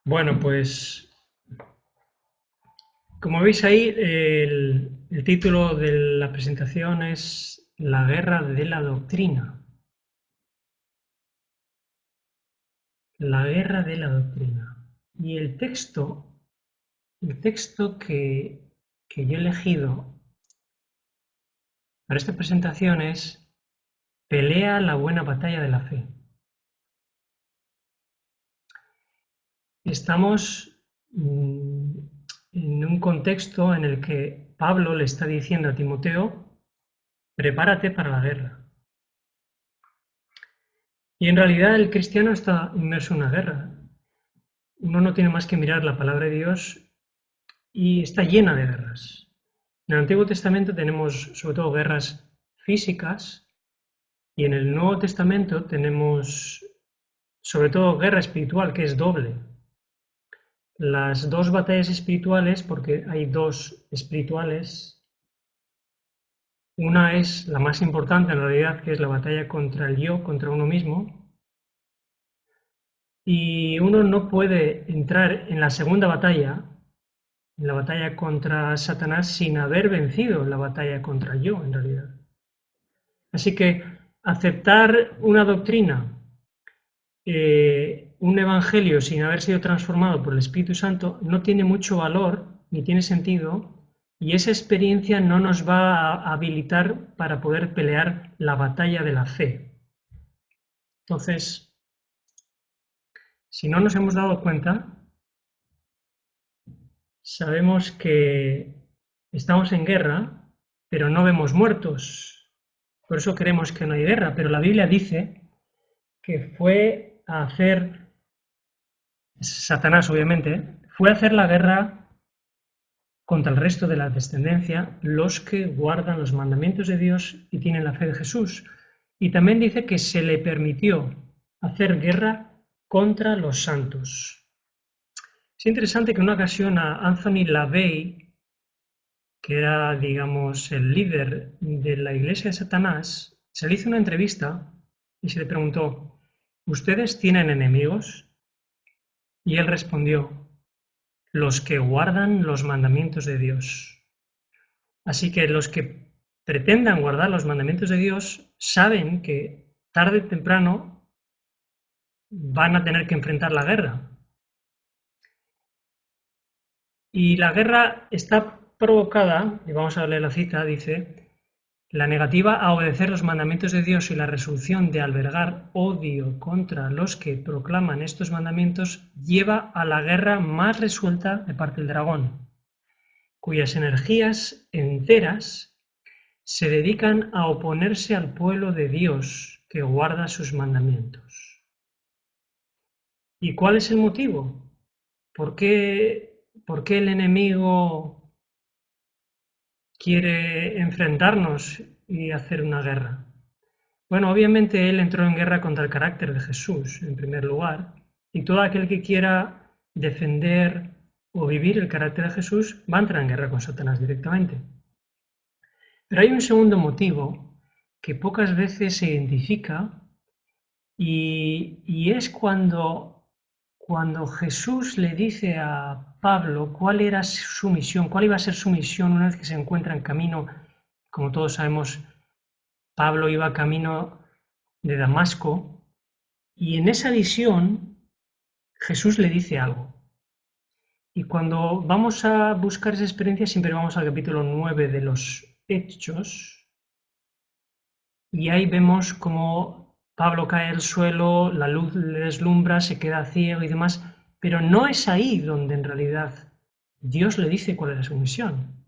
Bueno, pues como veis ahí, el título de la presentación es La guerra de la doctrina. La guerra de la doctrina. Y el texto que yo he elegido para esta presentación es Pelea la buena batalla de la fe. Estamos en un contexto en el que Pablo le está diciendo a Timoteo, prepárate para la guerra. Y en realidad el cristiano está inmerso en una guerra. Uno no tiene más que mirar la palabra de Dios y está llena de guerras. En el Antiguo Testamento tenemos sobre todo guerras físicas y en el Nuevo Testamento tenemos sobre todo guerra espiritual, que es doble. Las dos batallas espirituales, porque hay dos espirituales, una es la más importante en realidad, que es la batalla contra el yo, contra uno mismo, y uno no puede entrar en la segunda batalla, en la batalla contra Satanás, sin haber vencido la batalla contra el yo, en realidad. Así que aceptar una doctrina, un evangelio sin haber sido transformado por el Espíritu Santo no tiene mucho valor ni tiene sentido, y esa experiencia no nos va a habilitar para poder pelear la batalla de la fe. Entonces, si no nos hemos dado cuenta, sabemos que estamos en guerra, pero no vemos muertos. Por eso creemos que no hay guerra, pero la Biblia dice que fue a hacer, Satanás obviamente, fue a hacer la guerra contra el resto de la descendencia, los que guardan los mandamientos de Dios y tienen la fe de Jesús. Y también dice que se le permitió hacer guerra contra los santos. Es interesante que en una ocasión a Anthony LaVey, que era, digamos, el líder de la iglesia de Satanás, se le hizo una entrevista y se le preguntó, ¿ustedes tienen enemigos? Y él respondió, los que guardan los mandamientos de Dios. Así que los que pretendan guardar los mandamientos de Dios saben que tarde o temprano van a tener que enfrentar la guerra. Y la guerra está provocada, y vamos a leer la cita, dice, la negativa a obedecer los mandamientos de Dios y la resolución de albergar odio contra los que proclaman estos mandamientos lleva a la guerra más resuelta de parte del dragón, cuyas energías enteras se dedican a oponerse al pueblo de Dios que guarda sus mandamientos. ¿Y cuál es el motivo? ¿Por qué el enemigo quiere enfrentarnos y hacer una guerra? Bueno, obviamente él entró en guerra contra el carácter de Jesús, en primer lugar, y todo aquel que quiera defender o vivir el carácter de Jesús va a entrar en guerra con Satanás directamente. Pero hay un segundo motivo que pocas veces se identifica y es cuando Jesús le dice a Pablo cuál era su misión, cuál iba a ser su misión una vez que se encuentra en camino. Como todos sabemos, Pablo iba camino de Damasco y en esa visión Jesús le dice algo. Y cuando vamos a buscar esa experiencia siempre vamos al capítulo 9 de los Hechos y ahí vemos cómo Pablo cae al suelo, la luz le deslumbra, se queda ciego y demás, pero no es ahí donde en realidad Dios le dice cuál era su misión,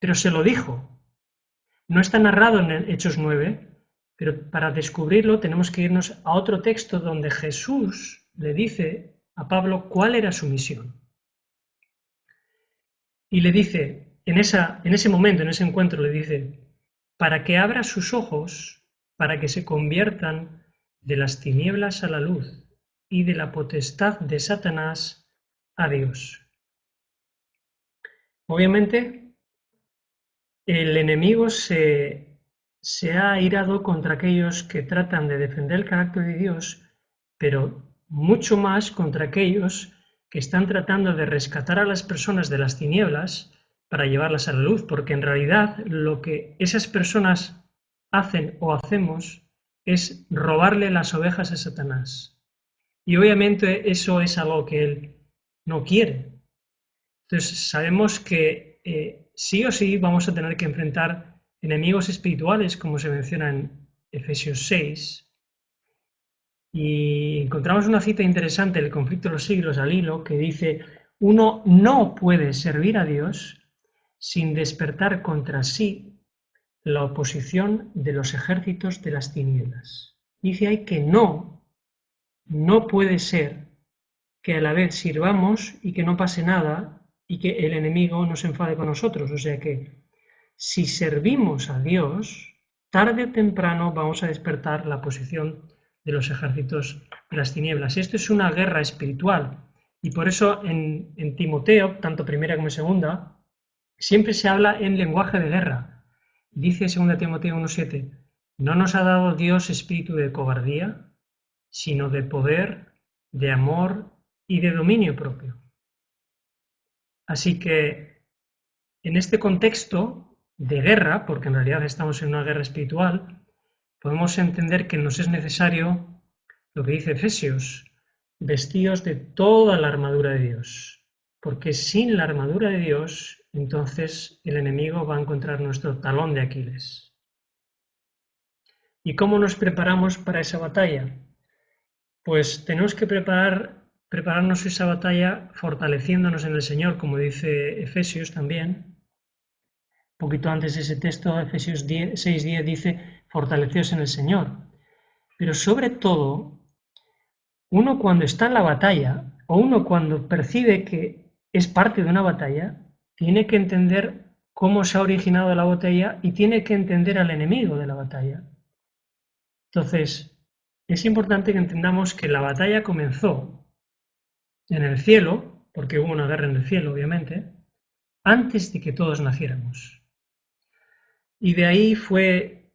pero se lo dijo. No está narrado en Hechos 9, pero para descubrirlo tenemos que irnos a otro texto donde Jesús le dice a Pablo cuál era su misión. Y le dice, en ese momento, en ese encuentro, le dice, para que abra sus ojos, para que se conviertan de las tinieblas a la luz y de la potestad de Satanás a Dios. Obviamente, el enemigo se ha airado contra aquellos que tratan de defender el carácter de Dios, pero mucho más contra aquellos que están tratando de rescatar a las personas de las tinieblas para llevarlas a la luz, porque en realidad lo que esas personas hacen o hacemos es robarle las ovejas a Satanás. Y obviamente eso es algo que él no quiere. Entonces sabemos que sí o sí vamos a tener que enfrentar enemigos espirituales, como se menciona en Efesios 6, y encontramos una cita interesante del conflicto de los siglos al hilo que dice: uno no puede servir a Dios sin despertar contra sí la oposición de los ejércitos de las tinieblas. Dice ahí que no puede ser que a la vez sirvamos y que no pase nada y que el enemigo no se enfade con nosotros. O sea que si servimos a Dios, tarde o temprano vamos a despertar la oposición de los ejércitos de las tinieblas. Esto es una guerra espiritual y por eso en Timoteo, tanto primera como segunda, siempre se habla en lenguaje de guerra. Dice 2 Timoteo 1:7, no nos ha dado Dios espíritu de cobardía, sino de poder, de amor y de dominio propio. Así que en este contexto de guerra, porque en realidad estamos en una guerra espiritual, podemos entender que nos es necesario lo que dice Efesios, vestíos de toda la armadura de Dios, porque sin la armadura de Dios, entonces el enemigo va a encontrar nuestro talón de Aquiles. ¿Y cómo nos preparamos para esa batalla? Pues tenemos que prepararnos esa batalla fortaleciéndonos en el Señor, como dice Efesios también. Un poquito antes de ese texto, Efesios 6:10 dice, fortaleceos en el Señor. Pero sobre todo, uno cuando está en la batalla, o uno cuando percibe que es parte de una batalla, tiene que entender cómo se ha originado la batalla y tiene que entender al enemigo de la batalla. Entonces, es importante que entendamos que la batalla comenzó en el cielo, porque hubo una guerra en el cielo, obviamente, antes de que todos naciéramos. Y de ahí fue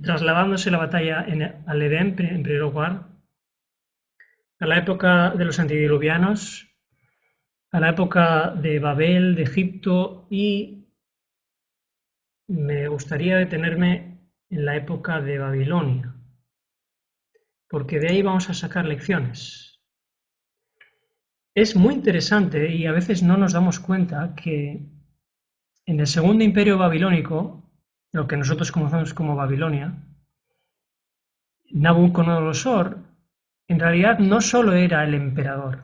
trasladándose la batalla al Edén, en primer lugar, a la época de los antediluvianos, a la época de Babel, de Egipto, y me gustaría detenerme en la época de Babilonia, porque de ahí vamos a sacar lecciones. Es muy interesante y a veces no nos damos cuenta que en el segundo imperio babilónico, lo que nosotros conocemos como Babilonia, Nabucodonosor en realidad no solo era el emperador,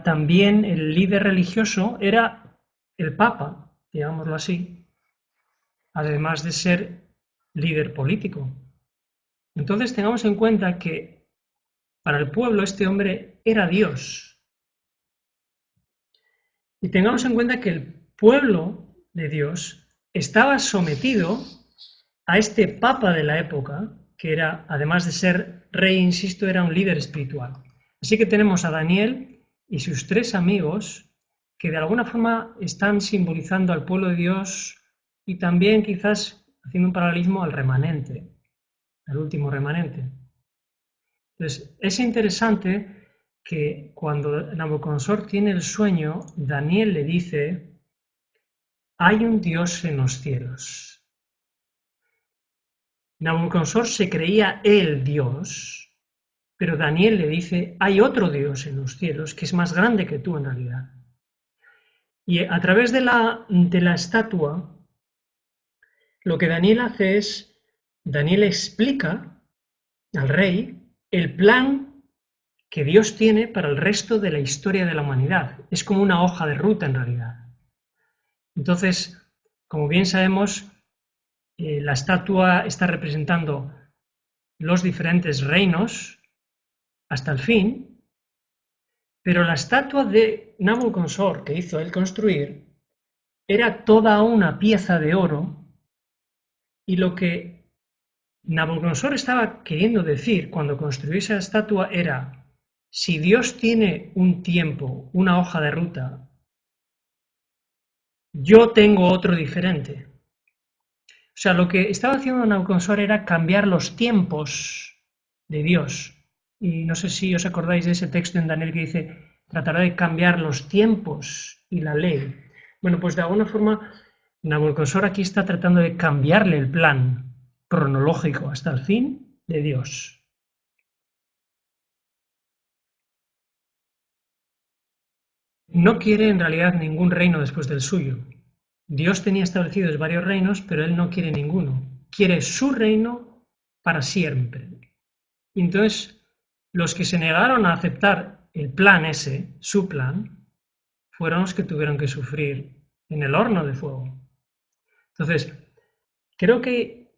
también el líder religioso era el papa, digámoslo así, además de ser líder político. Entonces tengamos en cuenta que para el pueblo este hombre era Dios. Y tengamos en cuenta que el pueblo de Dios estaba sometido a este papa de la época, que era, además de ser rey, insisto, era un líder espiritual. Así que tenemos a Daniel y sus tres amigos que de alguna forma están simbolizando al pueblo de Dios y también quizás haciendo un paralelismo al remanente, al último remanente. Entonces, es interesante que cuando Nabucodonosor tiene el sueño, Daniel le dice, hay un Dios en los cielos. Nabucodonosor se creía el Dios, pero Daniel le dice, hay otro Dios en los cielos que es más grande que tú en realidad. Y a través de la estatua, lo que Daniel hace es, Daniel explica al rey el plan que Dios tiene para el resto de la historia de la humanidad. Es como una hoja de ruta en realidad. Entonces, como bien sabemos, la estatua está representando los diferentes reinos hasta el fin, pero la estatua de Nabucodonosor que hizo él construir era toda una pieza de oro y lo que Nabucodonosor estaba queriendo decir cuando construyó esa estatua era, si Dios tiene un tiempo, una hoja de ruta, yo tengo otro diferente. O sea, lo que estaba haciendo Nabucodonosor era cambiar los tiempos de Dios. y no sé si os acordáis de ese texto en Daniel que dice, tratará de cambiar los tiempos y la ley. Bueno, pues de alguna forma Nabucodonosor aquí está tratando de cambiarle el plan cronológico hasta el fin de Dios. No quiere en realidad ningún reino después del suyo. Dios tenía establecidos varios reinos, pero él no quiere ninguno. Quiere su reino para siempre. Y entonces, los que se negaron a aceptar el plan ese, su plan, fueron los que tuvieron que sufrir en el horno de fuego. Entonces, creo que hay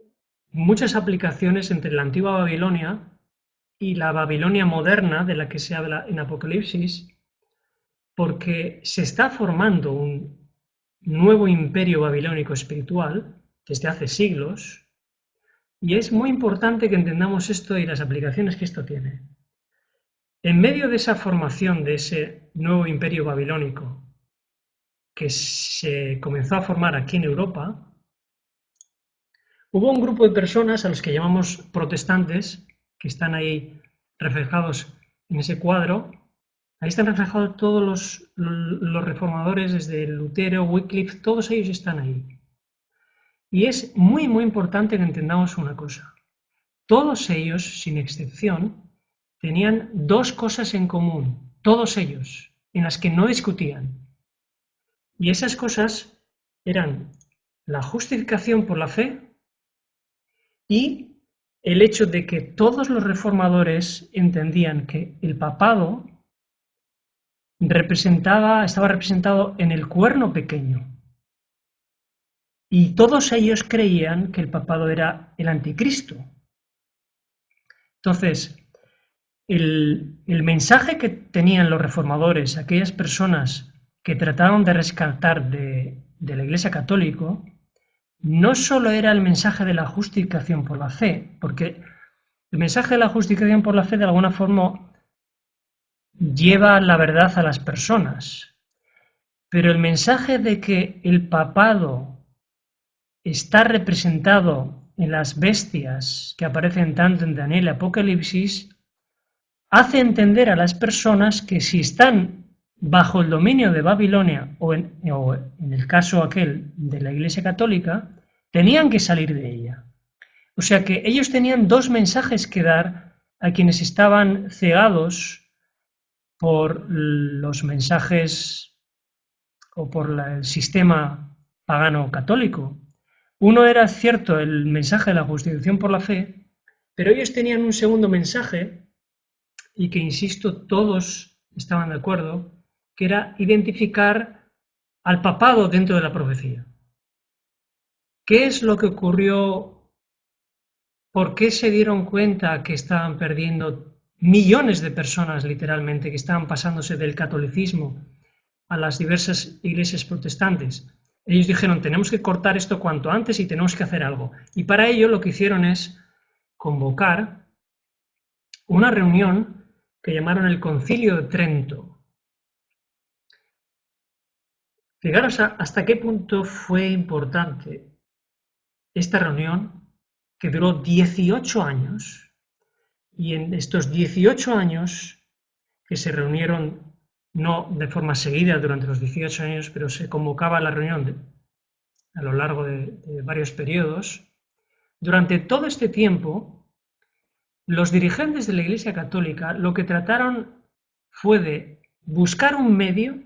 muchas aplicaciones entre la antigua Babilonia y la Babilonia moderna de la que se habla en Apocalipsis, porque se está formando un nuevo imperio babilónico espiritual desde hace siglos, y es muy importante que entendamos esto y las aplicaciones que esto tiene. En medio de esa formación de ese nuevo imperio babilónico que se comenzó a formar aquí en Europa, hubo un grupo de personas a los que llamamos protestantes, que están ahí reflejados en ese cuadro. Ahí están reflejados todos los reformadores, desde Lutero, Wycliffe, todos ellos están ahí. Y es muy, muy importante que entendamos una cosa. Todos ellos, sin excepción, tenían dos cosas en común, todos ellos, en las que no discutían. Y esas cosas eran la justificación por la fe y el hecho de que todos los reformadores entendían que el papado estaba representado en el cuerno pequeño. Y todos ellos creían que el papado era el anticristo. Entonces, el mensaje que tenían los reformadores, aquellas personas que trataron de rescatar de la Iglesia Católica, no solo era el mensaje de la justificación por la fe, porque el mensaje de la justificación por la fe de alguna forma lleva la verdad a las personas, pero el mensaje de que el papado está representado en las bestias que aparecen tanto en Daniel y Apocalipsis hace entender a las personas que si están bajo el dominio de Babilonia o en el caso aquel de la Iglesia Católica, tenían que salir de ella. O sea que ellos tenían dos mensajes que dar a quienes estaban cegados por los mensajes o por el sistema pagano católico. Uno era cierto el mensaje de la justificación por la fe, pero ellos tenían un segundo mensaje y que, insisto, todos estaban de acuerdo, que era identificar al papado dentro de la profecía. ¿Qué es lo que ocurrió? ¿Por qué se dieron cuenta que estaban perdiendo millones de personas, literalmente, que estaban pasándose del catolicismo a las diversas iglesias protestantes? Ellos dijeron, tenemos que cortar esto cuanto antes y tenemos que hacer algo. Y para ello lo que hicieron es convocar una reunión que llamaron el Concilio de Trento. Fijaros hasta qué punto fue importante esta reunión, que duró 18 años, y en estos 18 años que se reunieron, no de forma seguida durante los 18 años, pero se convocaba la reunión a lo largo de varios periodos, durante todo este tiempo, los dirigentes de la Iglesia Católica lo que trataron fue de buscar un medio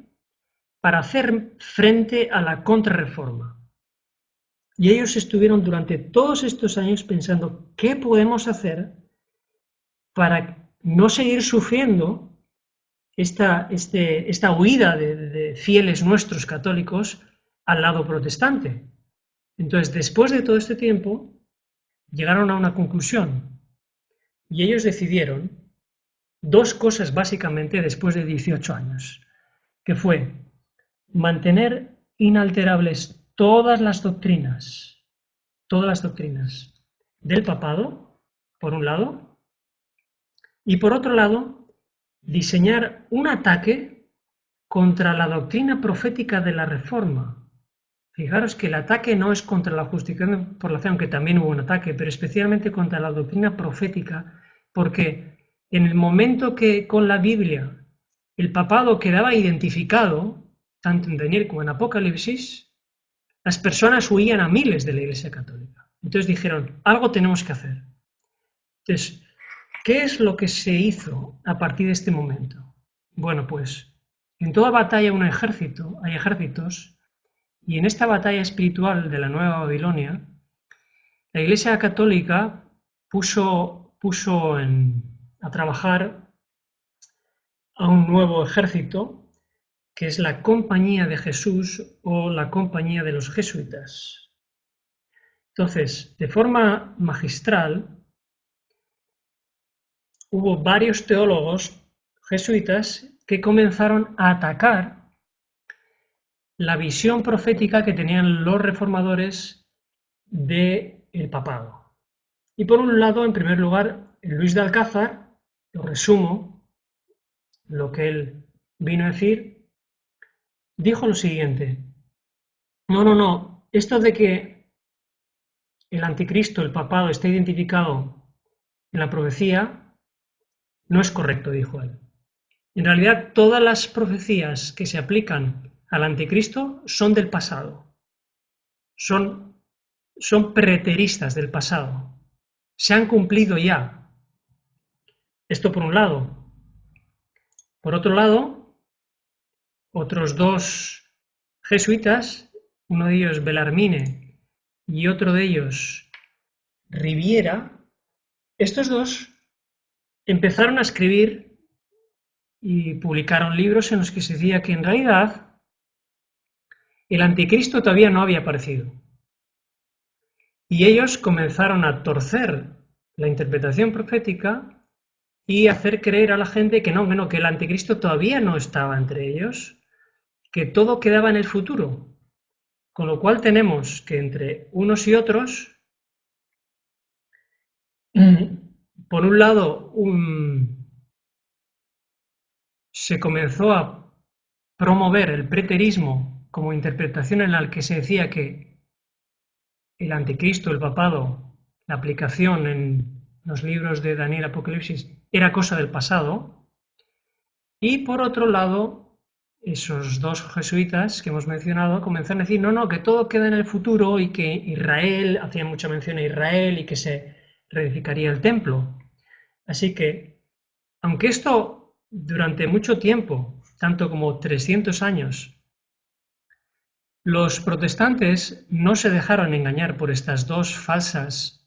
para hacer frente a la contrarreforma. Y ellos estuvieron durante todos estos años pensando qué podemos hacer para no seguir sufriendo esta huida de fieles nuestros católicos al lado protestante. Entonces, después de todo este tiempo, llegaron a una conclusión y ellos decidieron dos cosas básicamente después de 18 años, que fue mantener inalterables todas las doctrinas del papado, por un lado, y por otro lado, diseñar un ataque contra la doctrina profética de la Reforma. Fijaros que el ataque no es contra la justificación por la fe, aunque también hubo un ataque, pero especialmente contra la doctrina profética, porque en el momento que con la Biblia el papado quedaba identificado, tanto en Daniel como en Apocalipsis, las personas huían a miles de la Iglesia Católica. Entonces dijeron, algo tenemos que hacer. Entonces, ¿qué es lo que se hizo a partir de este momento? Bueno, pues en toda batalla hay ejércitos, y en esta batalla espiritual de la Nueva Babilonia, la Iglesia Católica puso a trabajar a un nuevo ejército, que es la Compañía de Jesús o la Compañía de los Jesuitas. Entonces, de forma magistral, hubo varios teólogos jesuitas que comenzaron a atacar la visión profética que tenían los reformadores del papado. Y por un lado, en primer lugar, Luis de Alcázar, lo resumo, lo que él vino a decir, dijo lo siguiente: no, esto de que el anticristo, el papado, está identificado en la profecía, no es correcto, dijo él. En realidad, todas las profecías que se aplican al anticristo son del pasado, son preteristas del pasado, se han cumplido ya. Esto por un lado. Por otro lado, otros dos jesuitas, uno de ellos Bellarmine y otro de ellos Riviera, estos dos empezaron a escribir y publicaron libros en los que se decía que en realidad el anticristo todavía no había aparecido. Y ellos comenzaron a torcer la interpretación profética y hacer creer a la gente que no, que el anticristo todavía no estaba entre ellos, que todo quedaba en el futuro. Con lo cual tenemos que entre unos y otros, por un lado, se comenzó a promover el preterismo como interpretación en la que se decía que el anticristo, el papado, la aplicación en los libros de Daniel, Apocalipsis, era cosa del pasado. Y por otro lado, esos dos jesuitas que hemos mencionado comenzaron a decir, no, que todo queda en el futuro y que Israel, hacía mucha mención a Israel y que se reedificaría el templo. Así que, aunque esto durante mucho tiempo, tanto como 300 años, los protestantes no se dejaron engañar por estas dos falsas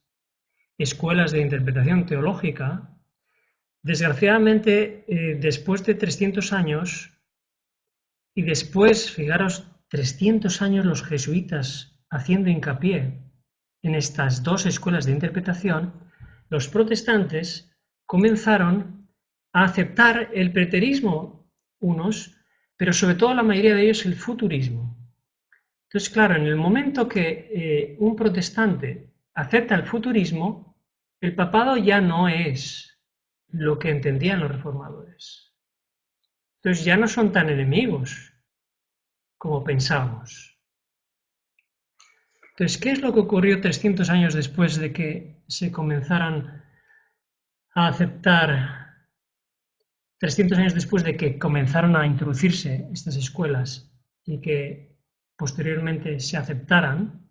escuelas de interpretación teológica, desgraciadamente, después de 300 años, y después, fijaros, 300 años los jesuitas haciendo hincapié en estas dos escuelas de interpretación, los protestantes comenzaron a aceptar el preterismo unos, pero sobre todo la mayoría de ellos el futurismo. Entonces, claro, en el momento que un protestante acepta el futurismo, el papado ya no es lo que entendían los reformadores. Entonces ya no son tan enemigos como pensábamos. Entonces, ¿qué es lo que ocurrió 300 años después de que se comenzaran a aceptar, 300 años después de que comenzaron a introducirse estas escuelas y que posteriormente se aceptaran?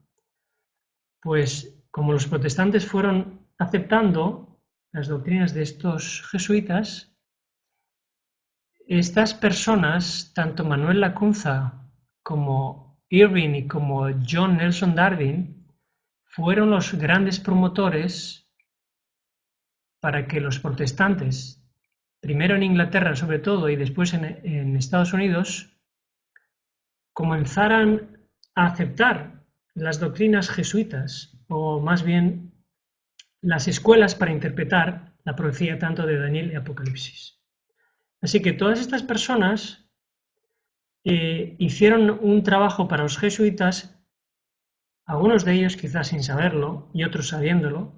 Pues como los protestantes fueron aceptando las doctrinas de estos jesuitas, estas personas, tanto Manuel Lacunza como Irving y como John Nelson Darwin, fueron los grandes promotores para que los protestantes, primero en Inglaterra sobre todo y después en Estados Unidos, comenzaran a aceptar las doctrinas jesuitas, o más bien las escuelas para interpretar la profecía tanto de Daniel y Apocalipsis. Así que todas estas personas hicieron un trabajo para los jesuitas, algunos de ellos quizás sin saberlo y otros sabiéndolo,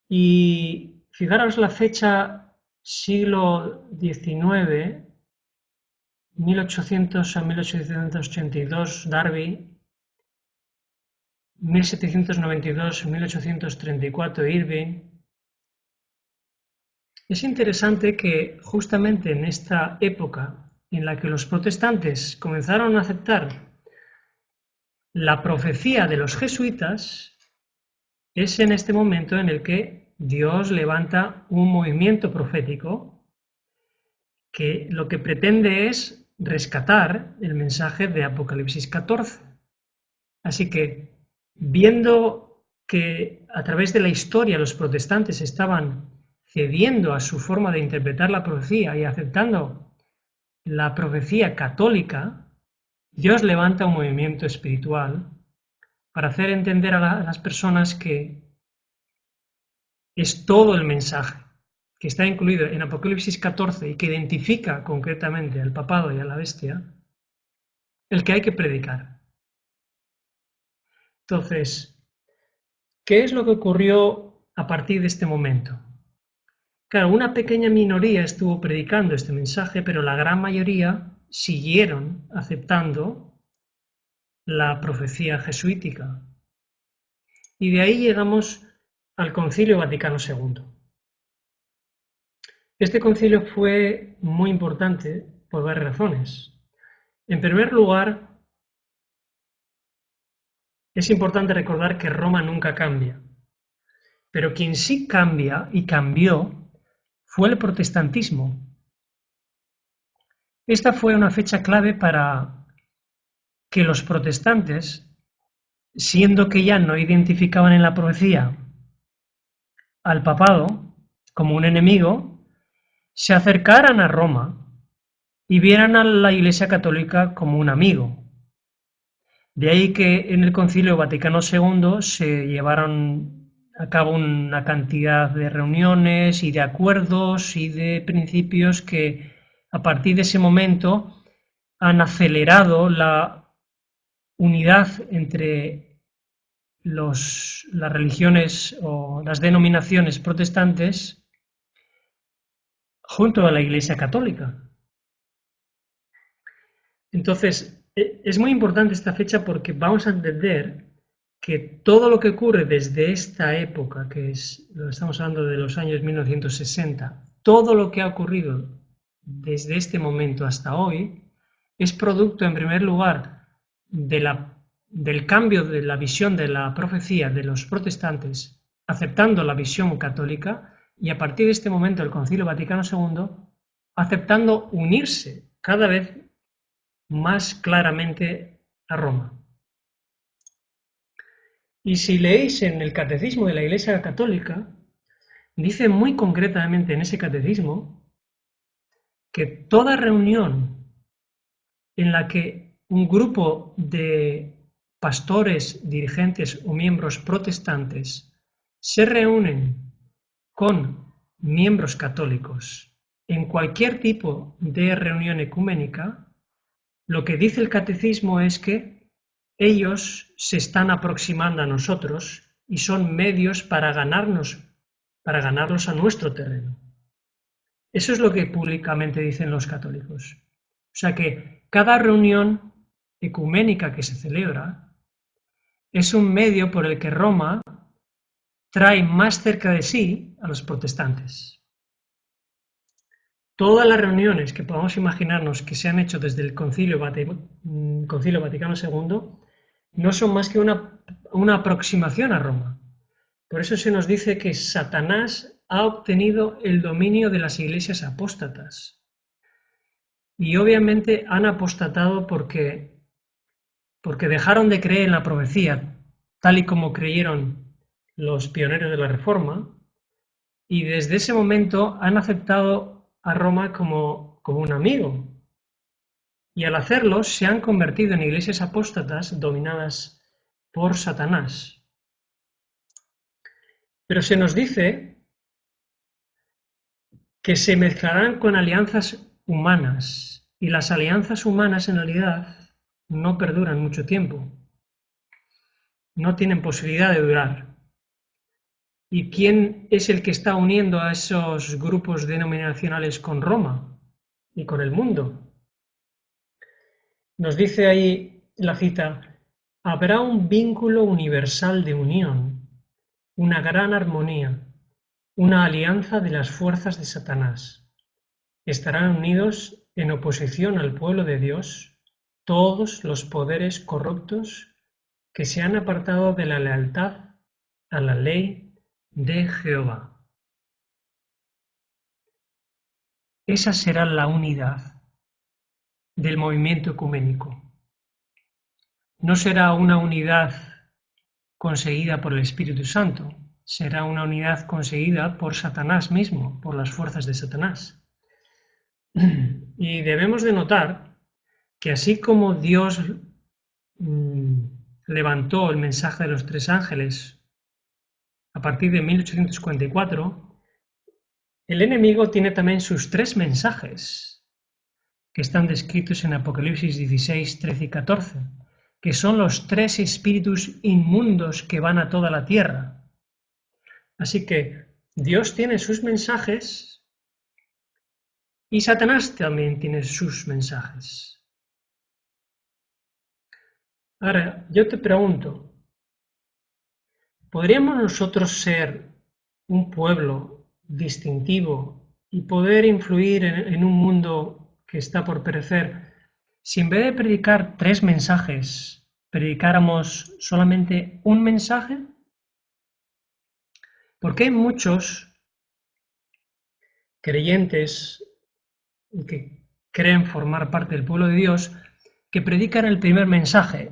y fijaros la fecha siglo XIX, 1800 a 1882, Darby, 1792-1834, Irving, Es interesante que justamente en esta época en la que los protestantes comenzaron a aceptar la profecía de los jesuitas, es en este momento en el que Dios levanta un movimiento profético que lo que pretende es rescatar el mensaje de Apocalipsis 14. Así que, viendo que a través de la historia los protestantes estaban cediendo a su forma de interpretar la profecía y aceptando la profecía católica, Dios levanta un movimiento espiritual para hacer entender a las personas que es todo el mensaje que está incluido en Apocalipsis 14 y que identifica concretamente al papado y a la bestia, el que hay que predicar. Entonces, ¿qué es lo que ocurrió a partir de este momento? Claro, una pequeña minoría estuvo predicando este mensaje, pero la gran mayoría siguieron aceptando la profecía jesuítica. Y de ahí llegamos al Concilio Vaticano II. Este concilio fue muy importante por varias razones. En primer lugar, es importante recordar que Roma nunca cambia, pero quien sí cambia y cambió fue el protestantismo. Esta fue una fecha clave para que los protestantes, siendo que ya no identificaban en la profecía al papado como un enemigo, se acercaran a Roma y vieran a la Iglesia Católica como un amigo. De ahí que en el Concilio Vaticano II se llevaron a cabo una cantidad de reuniones y de acuerdos y de principios que a partir de ese momento han acelerado la unidad entre las religiones o las denominaciones protestantes junto a la Iglesia Católica. Entonces, es muy importante esta fecha porque vamos a entender que todo lo que ocurre desde esta época, que estamos hablando de los años 1960, todo lo que ha ocurrido desde este momento hasta hoy, es producto, en primer lugar, del cambio de la visión de la profecía de los protestantes, aceptando la visión católica, y a partir de este momento el Concilio Vaticano II, aceptando unirse cada vez más claramente a Roma. Y si leéis en el Catecismo de la Iglesia Católica, dice muy concretamente en ese catecismo que toda reunión en la que un grupo de pastores, dirigentes o miembros protestantes se reúnen con miembros católicos en cualquier tipo de reunión ecuménica, lo que dice el catecismo es que ellos se están aproximando a nosotros y son medios para ganarlos a nuestro terreno. Eso es lo que públicamente dicen los católicos. O sea que cada reunión ecuménica que se celebra es un medio por el que Roma trae más cerca de sí a los protestantes. Todas las reuniones que podamos imaginarnos que se han hecho desde el Concilio Vaticano II no son más que una aproximación a Roma. Por eso se nos dice que Satanás ha obtenido el dominio de las iglesias apóstatas. Y obviamente han apostatado porque dejaron de creer en la profecía, tal y como creyeron los pioneros de la Reforma, y desde ese momento han aceptado a Roma como un amigo. Y al hacerlo se han convertido en iglesias apóstatas dominadas por Satanás. Pero se nos dice que se mezclarán con alianzas humanas, y las alianzas humanas en realidad no perduran mucho tiempo, no tienen posibilidad de durar. ¿Y quién es el que está uniendo a esos grupos denominacionales con Roma y con el mundo? Nos dice ahí la cita: habrá un vínculo universal de unión, una gran armonía, una alianza de las fuerzas de Satanás. Estarán unidos en oposición al pueblo de Dios todos los poderes corruptos que se han apartado de la lealtad a la ley de Jehová. Esa será la unidad del movimiento ecuménico. No será una unidad conseguida por el Espíritu Santo, será una unidad conseguida por Satanás mismo, por las fuerzas de Satanás. Y debemos de notar que así como Dios levantó el mensaje de los tres ángeles a partir de 1844, el enemigo tiene también sus tres mensajes, que están descritos en Apocalipsis 16, 13 y 14, que son los tres espíritus inmundos que van a toda la tierra. Así que Dios tiene sus mensajes y Satanás también tiene sus mensajes. Ahora, yo te pregunto, ¿podríamos nosotros ser un pueblo distintivo y poder influir en un mundo que está por perecer si en vez de predicar tres mensajes, predicáramos solamente un mensaje? Porque hay muchos creyentes que creen formar parte del pueblo de Dios que predican el primer mensaje,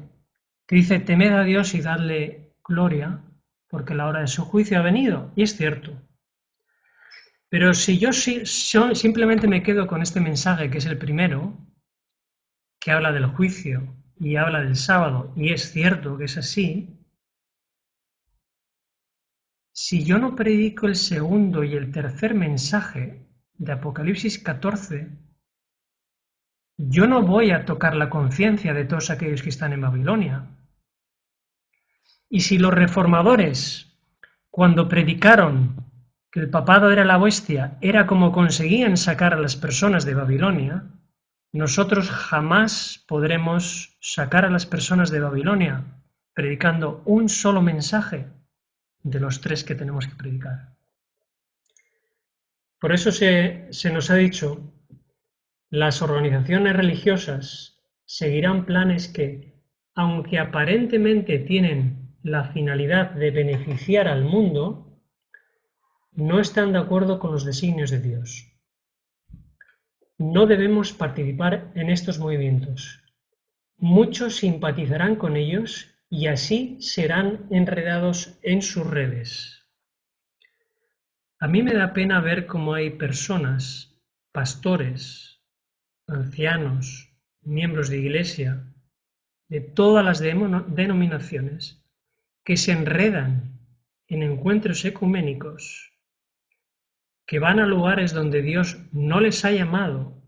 que dice: temed a Dios y dadle gloria, porque la hora de su juicio ha venido. Y es cierto. Pero si yo simplemente me quedo con este mensaje, que es el primero, que habla del juicio y habla del sábado, y es cierto que es así, si yo no predico el segundo y el tercer mensaje de Apocalipsis 14, yo no voy a tocar la conciencia de todos aquellos que están en Babilonia. Y si los reformadores, cuando predicaron que el papado era la bestia, era como conseguían sacar a las personas de Babilonia, nosotros jamás podremos sacar a las personas de Babilonia predicando un solo mensaje de los tres que tenemos que predicar. Por eso se nos ha dicho, las organizaciones religiosas seguirán planes que, aunque aparentemente tienen la finalidad de beneficiar al mundo, no están de acuerdo con los designios de Dios. No debemos participar en estos movimientos. Muchos simpatizarán con ellos y así serán enredados en sus redes. A mí me da pena ver cómo hay personas, pastores, ancianos, miembros de iglesia, de todas las denominaciones, que se enredan en encuentros ecuménicos, que van a lugares donde Dios no les ha llamado,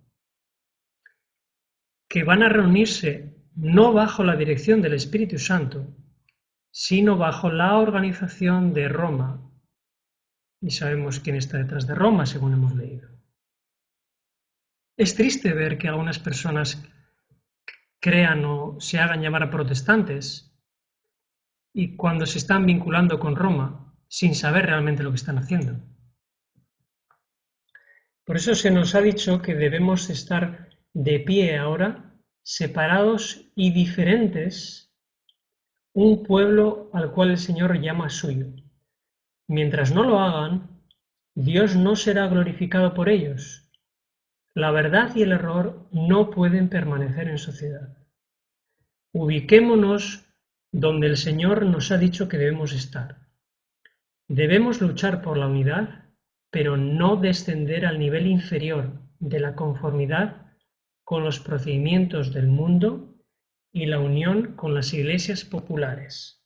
que van a reunirse no bajo la dirección del Espíritu Santo, sino bajo la organización de Roma. Y sabemos quién está detrás de Roma, según hemos leído. Es triste ver que algunas personas crean o se hagan llamar a protestantes y cuando se están vinculando con Roma sin saber realmente lo que están haciendo. Por eso se nos ha dicho que debemos estar de pie ahora, separados y diferentes, un pueblo al cual el Señor llama suyo. Mientras no lo hagan, Dios no será glorificado por ellos. La verdad y el error no pueden permanecer en sociedad. Ubiquémonos donde el Señor nos ha dicho que debemos estar. Debemos luchar por la unidad, pero no descender al nivel inferior de la conformidad con los procedimientos del mundo y la unión con las iglesias populares.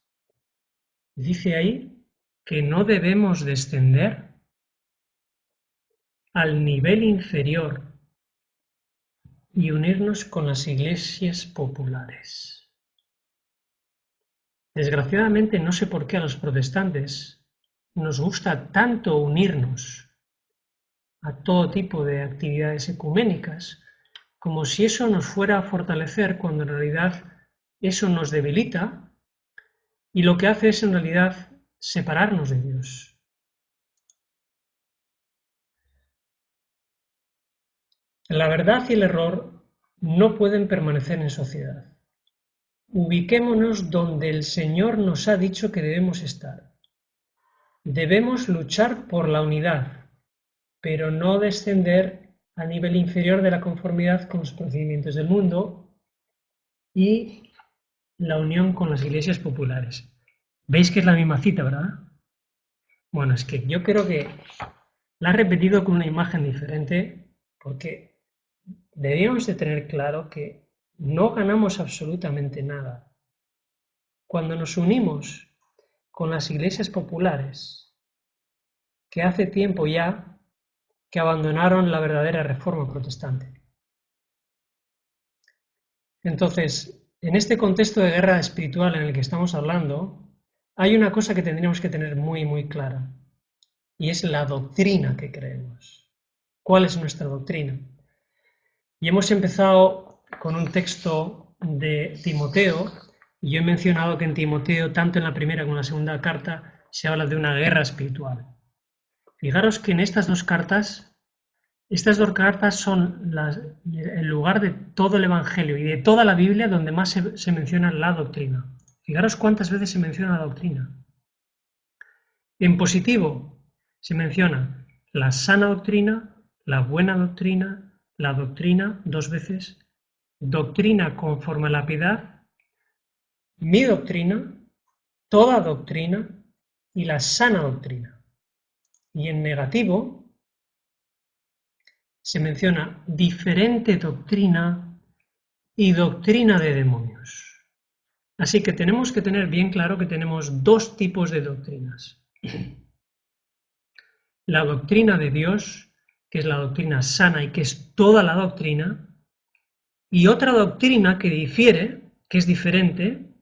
Dice ahí que no debemos descender al nivel inferior y unirnos con las iglesias populares. Desgraciadamente, no sé por qué a los protestantes nos gusta tanto unirnos a todo tipo de actividades ecuménicas, como si eso nos fuera a fortalecer, cuando en realidad eso nos debilita y lo que hace es en realidad separarnos de Dios. La verdad y el error no pueden permanecer en sociedad. Ubiquémonos donde el Señor nos ha dicho que debemos estar. Debemos luchar por la unidad, pero no descender al nivel inferior de la conformidad con los procedimientos del mundo y la unión con las iglesias populares. ¿Veis que es la misma cita, verdad? Bueno, es que yo creo que la ha repetido con una imagen diferente porque debíamos de tener claro que no ganamos absolutamente nada cuando nos unimos con las iglesias populares que hace tiempo ya que abandonaron la verdadera reforma protestante. Entonces, en este contexto de guerra espiritual en el que estamos hablando, hay una cosa que tendríamos que tener muy, muy clara, y es la doctrina que creemos. ¿Cuál es nuestra doctrina? Y hemos empezado con un texto de Timoteo, y yo he mencionado que en Timoteo, tanto en la primera como en la segunda carta, se habla de una guerra espiritual. Fijaros que en estas dos cartas son el lugar de todo el Evangelio y de toda la Biblia donde más se menciona la doctrina. Fijaros cuántas veces se menciona la doctrina. En positivo se menciona la sana doctrina, la buena doctrina, la doctrina dos veces, doctrina conforme a la piedad, mi doctrina, toda doctrina y la sana doctrina. Y en negativo se menciona diferente doctrina y doctrina de demonios. Así que tenemos que tener bien claro que tenemos dos tipos de doctrinas. La doctrina de Dios, que es la doctrina sana y que es toda la doctrina, y otra doctrina que difiere, que es diferente,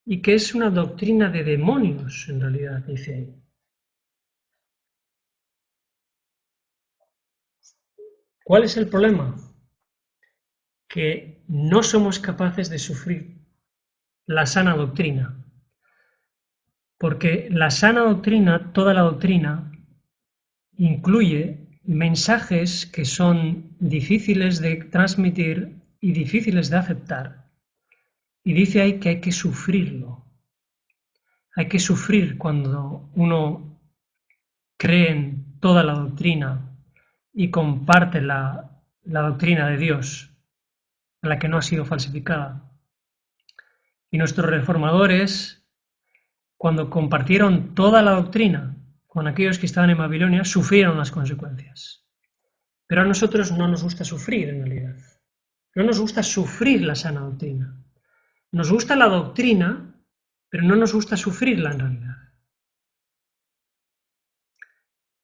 y que es una doctrina de demonios, en realidad, dice ahí. ¿Cuál es el problema? Que no somos capaces de sufrir la sana doctrina. Porque la sana doctrina, toda la doctrina, incluye mensajes que son difíciles de transmitir y difíciles de aceptar. Y dice ahí que hay que sufrirlo. Hay que sufrir cuando uno cree en toda la doctrina y comparte la doctrina de Dios, la que no ha sido falsificada. Y nuestros reformadores, cuando compartieron toda la doctrina con aquellos que estaban en Babilonia, sufrieron las consecuencias. Pero a nosotros no nos gusta sufrir, en realidad. No nos gusta sufrir la sana doctrina. Nos gusta la doctrina, pero no nos gusta sufrirla en realidad.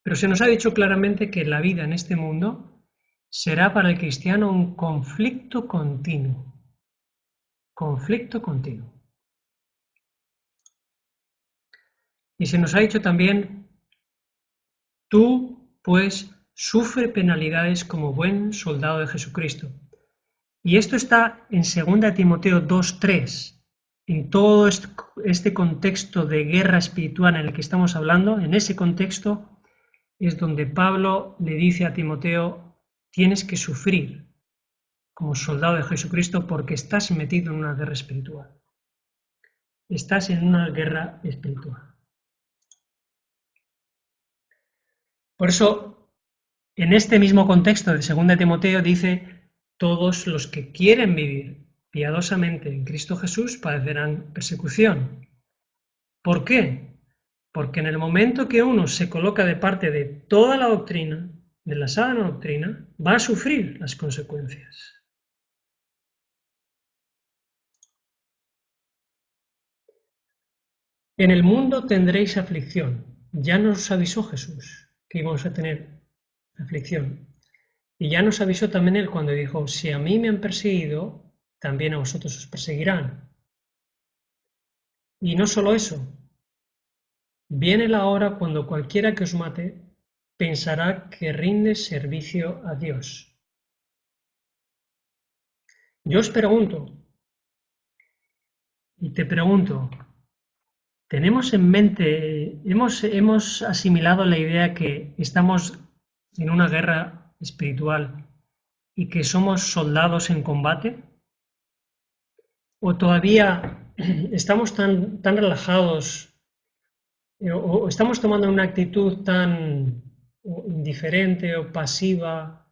Pero se nos ha dicho claramente que la vida en este mundo será para el cristiano un conflicto continuo. Conflicto continuo. Y se nos ha dicho también, tú, pues, sufre penalidades como buen soldado de Jesucristo. Y esto está en 2 Timoteo 2:3. En todo este contexto de guerra espiritual en el que estamos hablando, en ese contexto es donde Pablo le dice a Timoteo, tienes que sufrir como soldado de Jesucristo porque estás metido en una guerra espiritual. Estás en una guerra espiritual. Por eso, en este mismo contexto de 2 Timoteo dice, todos los que quieren vivir piadosamente en Cristo Jesús padecerán persecución. ¿Por qué? Porque en el momento que uno se coloca de parte de toda la doctrina, de la sana doctrina, va a sufrir las consecuencias. En el mundo tendréis aflicción. Ya nos avisó Jesús que íbamos a tener aflicción. Y ya nos avisó también Él cuando dijo, si a mí me han perseguido, también a vosotros os perseguirán. Y no solo eso, viene la hora cuando cualquiera que os mate pensará que rinde servicio a Dios. Yo os pregunto, y te pregunto, ¿tenemos en mente, hemos asimilado la idea que estamos en una guerra espiritual y que somos soldados en combate? ¿O todavía estamos tan relajados o estamos tomando una actitud tan indiferente o pasiva,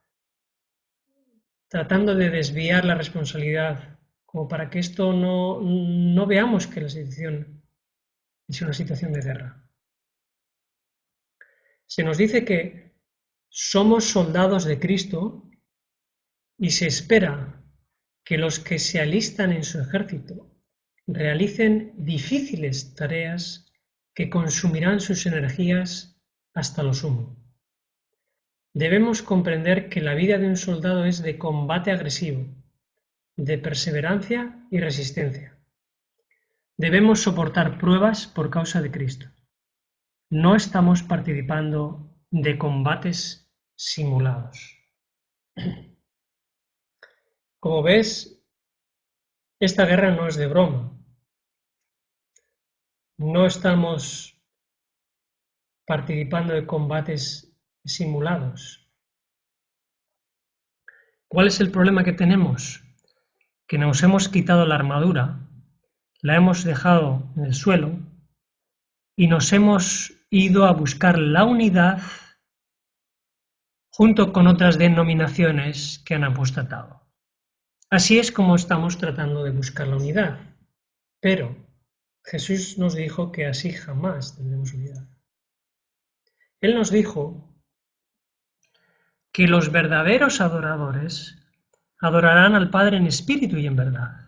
tratando de desviar la responsabilidad, como para que esto no veamos que la situación es una situación de guerra? Se nos dice que somos soldados de Cristo y se espera que los que se alistan en su ejército realicen difíciles tareas que consumirán sus energías hasta lo sumo. Debemos comprender que la vida de un soldado es de combate agresivo, de perseverancia y resistencia. Debemos soportar pruebas por causa de Cristo. No estamos participando de combates simulados. Como ves, esta guerra no es de broma. No estamos participando de combates simulados. ¿Cuál es el problema que tenemos? Que nos hemos quitado la armadura, la hemos dejado en el suelo y nos hemos ido a buscar la unidad junto con otras denominaciones que han apostatado. Así es como estamos tratando de buscar la unidad, pero Jesús nos dijo que así jamás tendremos unidad. Él nos dijo que los verdaderos adoradores adorarán al Padre en espíritu y en verdad.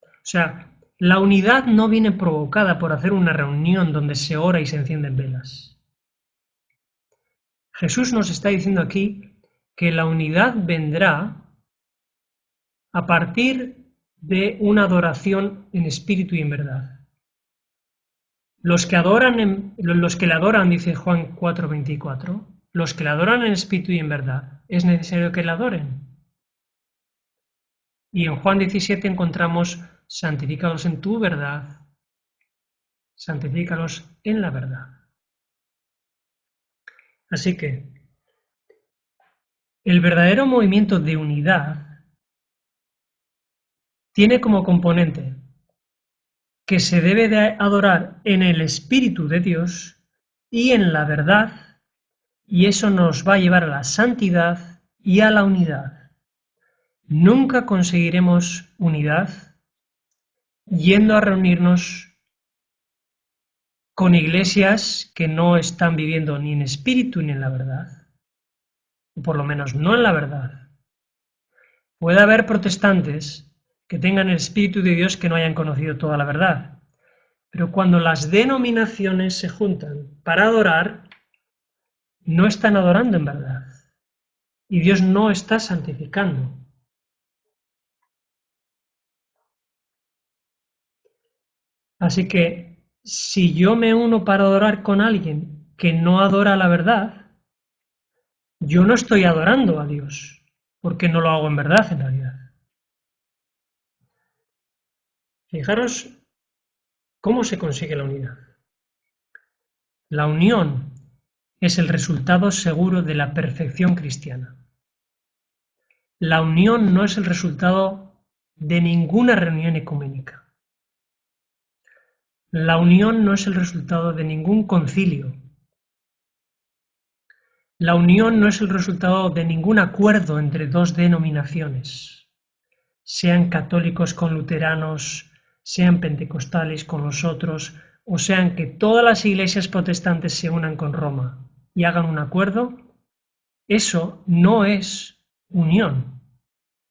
O sea, la unidad no viene provocada por hacer una reunión donde se ora y se encienden velas. Jesús nos está diciendo aquí que la unidad vendrá a partir de una adoración en espíritu y en verdad. Los que le adoran, dice Juan 4:24, los que le adoran en espíritu y en verdad, es necesario que le adoren. Y en Juan 17 encontramos: santifícalos en tu verdad, santifícalos en la verdad. Así que el verdadero movimiento de unidad tiene como componente que se debe de adorar en el Espíritu de Dios y en la verdad, y eso nos va a llevar a la santidad y a la unidad. Nunca conseguiremos unidad yendo a reunirnos con iglesias que no están viviendo ni en espíritu ni en la verdad, o por lo menos no en la verdad. Puede haber protestantes que tengan el Espíritu de Dios que no hayan conocido toda la verdad, pero cuando las denominaciones se juntan para adorar, no están adorando en verdad, y Dios no está santificando. Así que si yo me uno para adorar con alguien que no adora la verdad, yo no estoy adorando a Dios, porque no lo hago en verdad en realidad. Fijaros cómo se consigue la unidad. La unión es el resultado seguro de la perfección cristiana. La unión no es el resultado de ninguna reunión ecuménica. La unión no es el resultado de ningún concilio. La unión no es el resultado de ningún acuerdo entre dos denominaciones, sean católicos con luteranos, sean pentecostales con los otros, o sean que todas las iglesias protestantes se unan con Roma y hagan un acuerdo. Eso no es unión,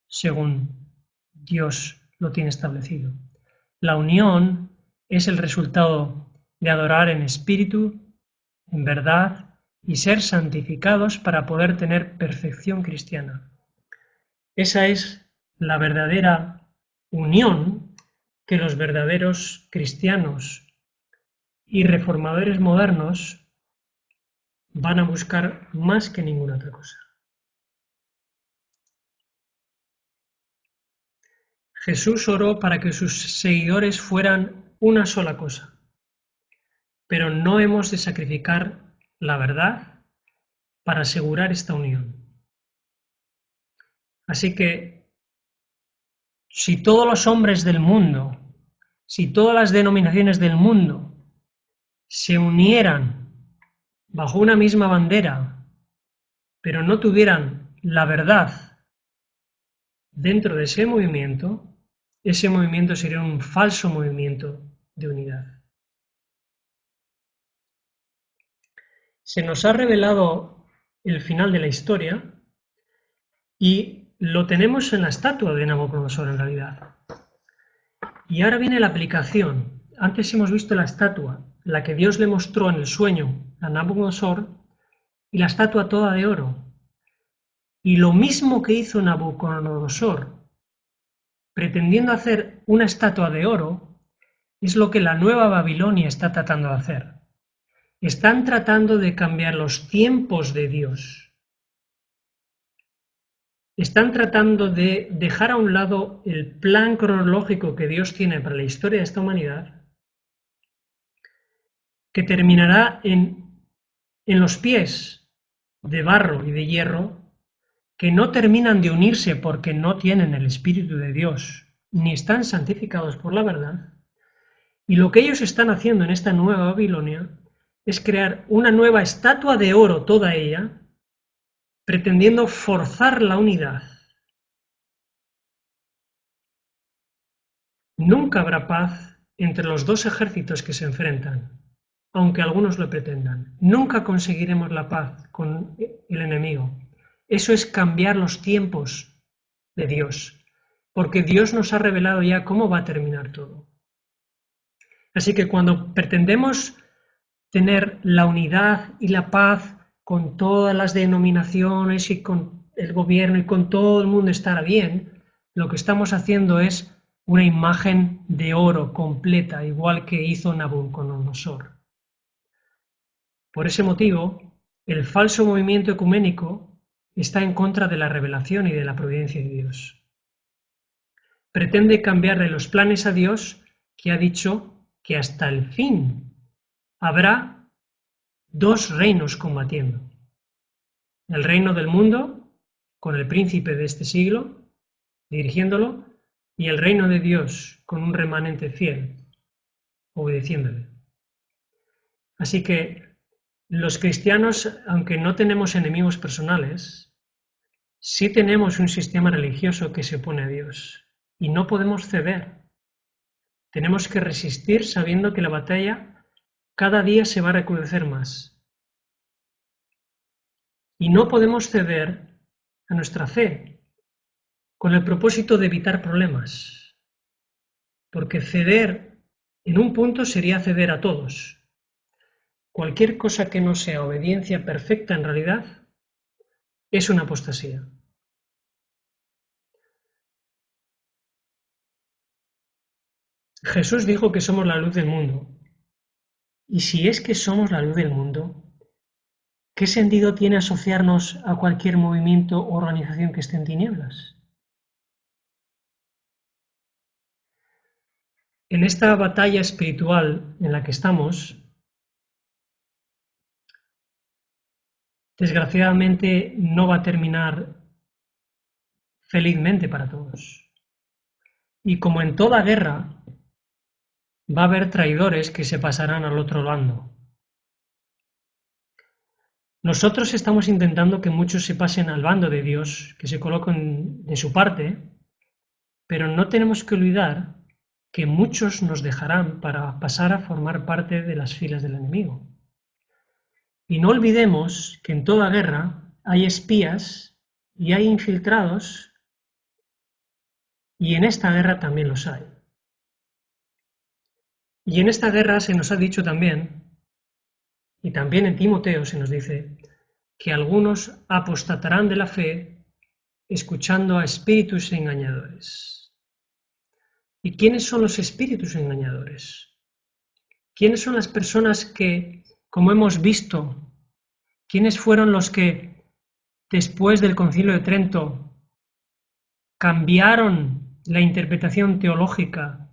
según Dios lo tiene establecido. La unión es el resultado de adorar en espíritu, en verdad, y ser santificados para poder tener perfección cristiana. Esa es la verdadera unión que los verdaderos cristianos y reformadores modernos van a buscar más que ninguna otra cosa. Jesús oró para que sus seguidores fueran una sola cosa, pero no hemos de sacrificar la verdad para asegurar esta unión. Así que si todos los hombres del mundo, si todas las denominaciones del mundo se unieran bajo una misma bandera, pero no tuvieran la verdad dentro de ese movimiento sería un falso movimiento de unidad. Se nos ha revelado el final de la historia y lo tenemos en la estatua de Nabucodonosor en realidad. Y ahora viene la aplicación. Antes hemos visto la estatua, la que Dios le mostró en el sueño a Nabucodonosor, y la estatua toda de oro. Y lo mismo que hizo Nabucodonosor, pretendiendo hacer una estatua de oro, es lo que la nueva Babilonia está tratando de hacer. Están tratando de cambiar los tiempos de Dios. Están tratando de dejar a un lado el plan cronológico que Dios tiene para la historia de esta humanidad, que terminará en los pies de barro y de hierro, que no terminan de unirse porque no tienen el Espíritu de Dios, ni están santificados por la verdad. Y lo que ellos están haciendo en esta nueva Babilonia es crear una nueva estatua de oro, toda ella, pretendiendo forzar la unidad. Nunca habrá paz entre los dos ejércitos que se enfrentan, aunque algunos lo pretendan. Nunca conseguiremos la paz con el enemigo. Eso es cambiar los tiempos de Dios, porque Dios nos ha revelado ya cómo va a terminar todo. Así que cuando pretendemos tener la unidad y la paz con todas las denominaciones y con el gobierno y con todo el mundo estar bien, lo que estamos haciendo es una imagen de oro completa, igual que hizo Nabucodonosor. Por ese motivo, el falso movimiento ecuménico está en contra de la revelación y de la providencia de Dios. Pretende cambiarle los planes a Dios, que ha dicho que hasta el fin habrá dos reinos combatiendo. El reino del mundo, con el príncipe de este siglo, dirigiéndolo, y el reino de Dios, con un remanente fiel, obedeciéndole. Así que los cristianos, aunque no tenemos enemigos personales, sí tenemos un sistema religioso que se opone a Dios, y no podemos ceder. Tenemos que resistir sabiendo que la batalla cada día se va a recrudecer más. Y no podemos ceder a nuestra fe con el propósito de evitar problemas, porque ceder en un punto sería ceder a todos. Cualquier cosa que no sea obediencia perfecta en realidad es una apostasía. Jesús dijo que somos la luz del mundo. Y si es que somos la luz del mundo, ¿qué sentido tiene asociarnos a cualquier movimiento o organización que esté en tinieblas? En esta batalla espiritual en la que estamos, desgraciadamente no va a terminar felizmente para todos. Y como en toda guerra, va a haber traidores que se pasarán al otro bando. Nosotros estamos intentando que muchos se pasen al bando de Dios, que se coloquen de su parte, pero no tenemos que olvidar que muchos nos dejarán para pasar a formar parte de las filas del enemigo. Y no olvidemos que en toda guerra hay espías y hay infiltrados, y en esta guerra también los hay. Y en esta guerra se nos ha dicho también, y también en Timoteo se nos dice, que algunos apostatarán de la fe escuchando a espíritus engañadores. ¿Y quiénes son los espíritus engañadores? ¿Quiénes son las personas que, como hemos visto, quiénes fueron los que después del Concilio de Trento cambiaron la interpretación teológica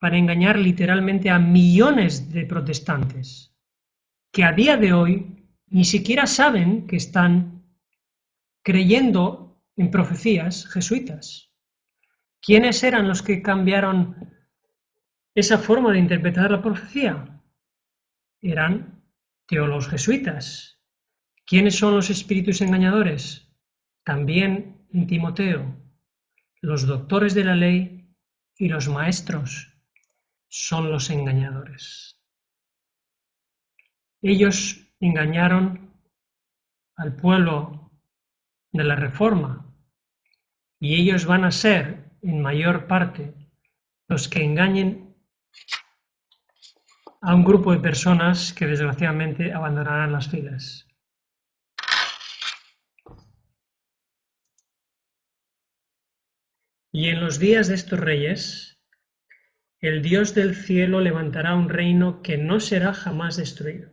para engañar literalmente a millones de protestantes que a día de hoy ni siquiera saben que están creyendo en profecías jesuitas. ¿Quiénes eran los que cambiaron esa forma de interpretar la profecía? Eran teólogos jesuitas. ¿Quiénes son los espíritus engañadores? También en Timoteo, los doctores de la ley y los maestros son los engañadores. Ellos engañaron al pueblo de la Reforma y ellos van a ser, en mayor parte, los que engañen a un grupo de personas que desgraciadamente abandonarán las filas. Y en los días de estos reyes, el Dios del cielo levantará un reino que no será jamás destruido.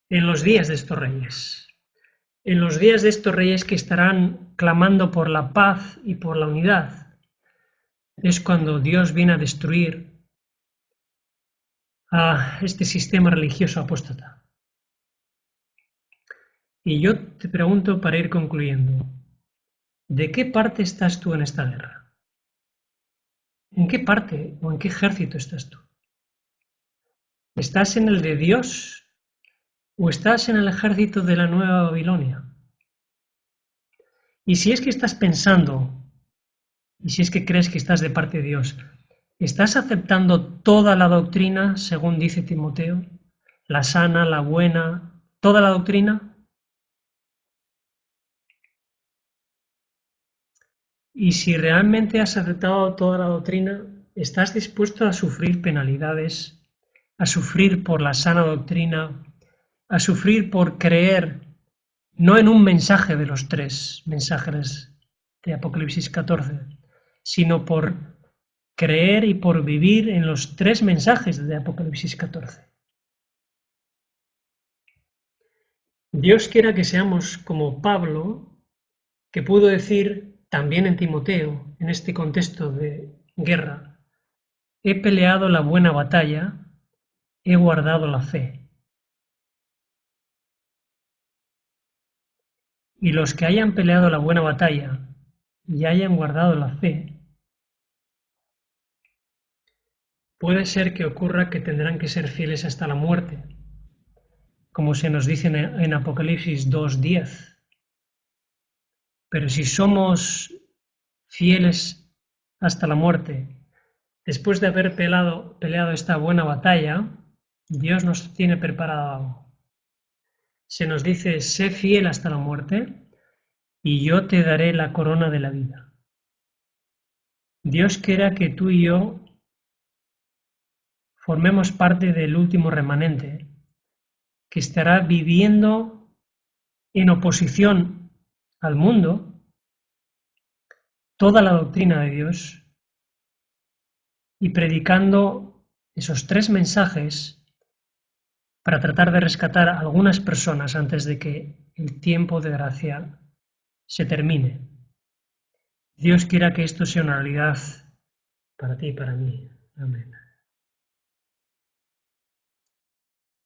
En los días de estos reyes. En los días de estos reyes que estarán clamando por la paz y por la unidad, es cuando Dios viene a destruir a este sistema religioso apóstata. Y yo te pregunto para ir concluyendo, ¿de qué parte estás tú en esta guerra? ¿En qué parte o en qué ejército estás tú? ¿Estás en el de Dios o estás en el ejército de la Nueva Babilonia? Y si es que estás pensando, y si es que crees que estás de parte de Dios, ¿estás aceptando toda la doctrina, según dice Timoteo? La sana, la buena, toda la doctrina. Y si realmente has aceptado toda la doctrina, ¿estás dispuesto a sufrir penalidades, a sufrir por la sana doctrina, a sufrir por creer no en un mensaje de los 3 mensajes de Apocalipsis 14, sino por creer y por vivir en los 3 mensajes de Apocalipsis 14? Dios quiera que seamos como Pablo, que pudo decir también en Timoteo, en este contexto de guerra, he peleado la buena batalla, he guardado la fe. Y los que hayan peleado la buena batalla y hayan guardado la fe, puede ser que ocurra que tendrán que ser fieles hasta la muerte, como se nos dice en Apocalipsis 2:10. Pero si somos fieles hasta la muerte, después de haber peleado esta buena batalla, Dios nos tiene preparado algo. Se nos dice, sé fiel hasta la muerte y yo te daré la corona de la vida. Dios quiera que tú y yo formemos parte del último remanente, que estará viviendo en oposición al mundo toda la doctrina de Dios y predicando esos 3 mensajes para tratar de rescatar a algunas personas antes de que el tiempo de gracia se termine. Dios quiera que esto sea una realidad para ti y para mí. Amén.